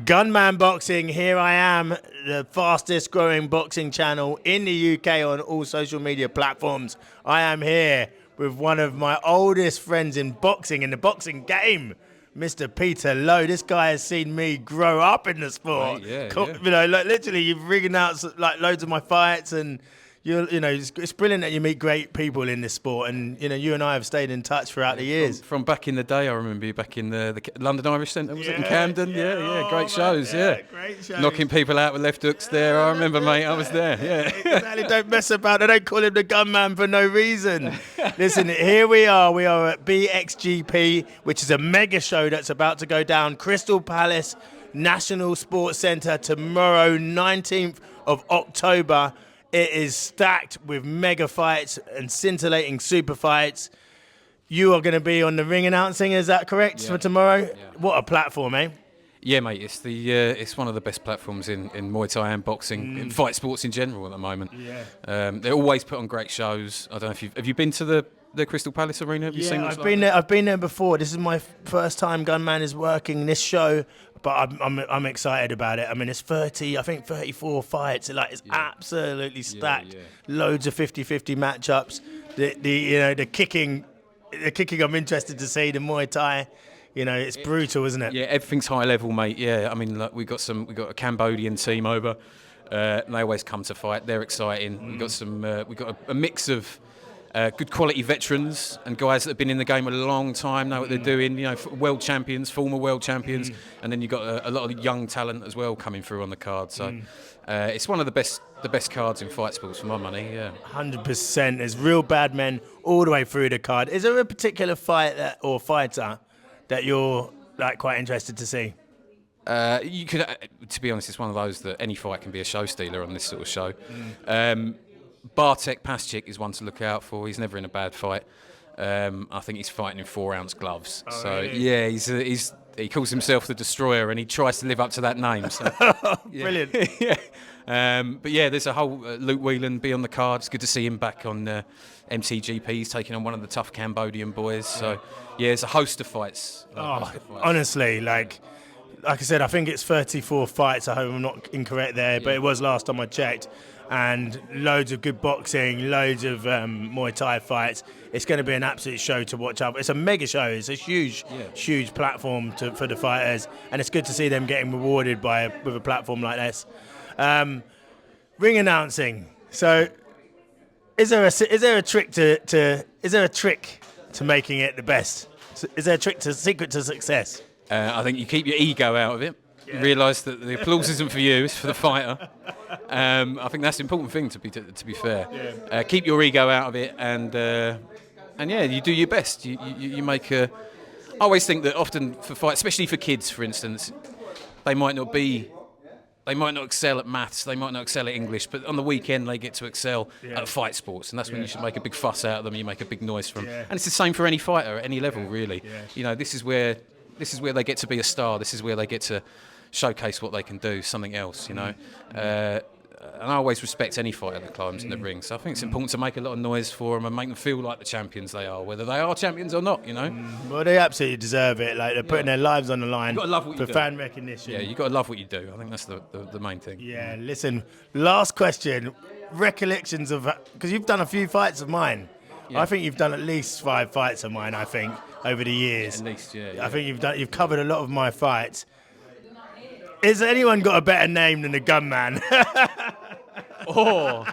Gunman Boxing, here I am, the fastest growing boxing channel in the UK on all social media platforms. I am here with one of my oldest friends in boxing, in the boxing game, Mr. Peter Lowe. This guy has seen me grow up in the sport. Right, yeah, yeah. You know, like literally, you've rigging out like loads of my fights, and you know, it's brilliant that you meet great people in this sport, and you know, you and I have stayed in touch throughout the years. From back in the day, I remember you back in the London Irish Centre, was it in Yeah, Camden? yeah. Yeah, Oh, great man, shows, yeah, great shows. Knocking people out with left hooks there. I remember, mate, I was there, yeah. Exactly, don't mess about. They don't call him the gunman for no reason. Listen, here we are. We are at BXGP, which is a mega show that's about to go down. Crystal Palace National Sports Centre tomorrow, 19th of October. It is stacked with mega fights and scintillating super fights. You are going to be on the ring announcing, is that correct, for tomorrow? Yeah. What a platform, eh? Yeah, mate, it's one of the best platforms in Muay Thai and boxing, in fight sports in general at the moment. Yeah. They always put on great shows. I don't know if have you been to the Crystal Palace Arena? Have you seen I've been there. I've been there before. This is my first time Gunman is working this show, but I'm excited about it. I mean, it's 34 fights. Like it's absolutely stacked. Yeah. Loads of 50-50 matchups. The kicking. I'm interested to see the Muay Thai. You know, it's brutal, isn't it? Yeah, everything's high level, mate. Yeah, I mean, we got a Cambodian team over. They always come to fight. They're exciting. We got a mix of good quality veterans and guys that have been in the game a long time, know what they're doing. You know, world champions, former world champions, and then you got a lot of young talent as well coming through on the card. So it's one of the best cards in fight sports for my money. Yeah, 100%. There's real bad men all the way through the card. Is there a particular fight or fighter that you're like quite interested to see? You could, to be honest, it's one of those that any fight can be a show stealer on this sort of show. Bartek Paschik is one to look out for. He's never in a bad fight. I think he's fighting in 4-ounce gloves. Oh, so really? yeah, he calls himself the Destroyer, and he tries to live up to that name. So, Brilliant. yeah. But yeah, there's a whole Luke Whelan be on the card. It's good to see him back on MTGP. He's taking on one of the tough Cambodian boys. So yeah, it's a host of fights. Honestly, like I said, I think it's 34 fights. I hope I'm not incorrect there, but it was last time I checked. And loads of good boxing, loads of Muay Thai fights. It's going to be an absolute show to watch out. It's a mega show. It's a huge platform for the fighters, and it's good to see them getting rewarded with a platform like this. Ring announcing. So, is there a trick to making it the best? Is there a secret to success? I think you keep your ego out of it. Yeah. Realise that the applause isn't for you; it's for the fighter. I think that's an important thing to be fair. Yeah. Keep your ego out of it, and yeah, you do your best. You make a. I always think that often for fights, especially for kids, for instance, they might not excel at maths, they might not excel at English, but on the weekend they get to excel at fight sports, and that's when you should make a big fuss out of them. You make a big noise for them, and it's the same for any fighter at any level, really. Yeah. You know, this is where they get to be a star. This is where they get to showcase what they can do, something else, you know. And I always respect any fighter that climbs in the ring. So I think it's important to make a lot of noise for them and make them feel like the champions they are, whether they are champions or not, you know. Well, they absolutely deserve it. Like they're putting their lives on the line for fan recognition. Yeah, you've got to love what you do. I think that's the main thing. Yeah, listen, last question. Recollections of, because you've done a few fights of mine. Yeah. I think you've done at least 5 fights of mine, I think, over the years. Yeah, at least, yeah. I think you've covered a lot of my fights. Has anyone got a better name than the Gunman? Oh.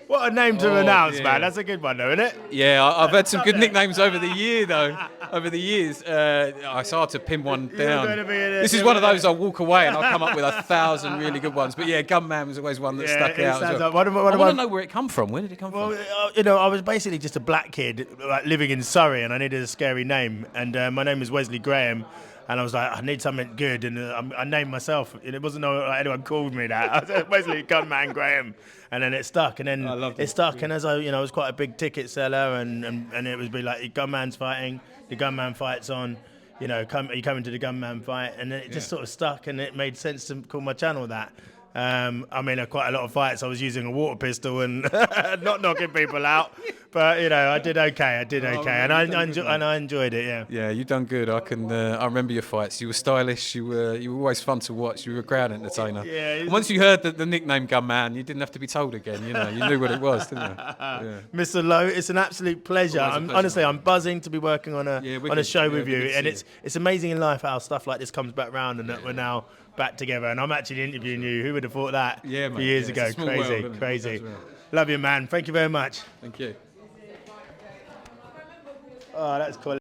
What a name to announce, man. That's a good one, though, isn't it? Yeah, I've had some good nicknames over the year, though. Over the years. It's hard to pin one down. This is one of those I'll walk away and I'll come up with 1,000 really good ones. But yeah, Gunman was always one that stuck out. I want to know where it come from. Where did it come from? You know, I was basically just a black kid like, living in Surrey, and I needed a scary name. And my name is Wesley Graham. And I was like, I need something good, and I named myself. And it wasn't like anyone called me that. I was basically Gunman Graham, and then it stuck. And then it stuck. Yeah. And as I was quite a big ticket seller, and it would be like, Gunman's fighting, the Gunman fight's on. You know, are you coming to the Gunman fight? And then it just sort of stuck, and it made sense to call my channel that. I mean, quite a lot of fights I was using a water pistol and not knocking people out. But I did okay. I did okay, and you've done good, mate. I enjoyed it. Yeah. Yeah, you've done good. I can. I remember your fights. You were stylish. You were always fun to watch. You were a crowd entertainer. Yeah, And once you heard the nickname Gunman, you didn't have to be told again. You knew what it was, didn't you? Yeah. Mr. Lowe, it's an absolute pleasure. Always a pleasure, Honestly, mate. I'm buzzing to be working on a wicked. show Yeah, with you, wicked to and see it's amazing in life how stuff like this comes back round, and that we're now back together. And I'm actually interviewing you. Who would have thought that? Yeah, a mate. few years Yeah, ago? it's a small world, Crazy, isn't it? crazy. That's right. Love you, man. Thank you very much. Thank you. Oh, that's cool.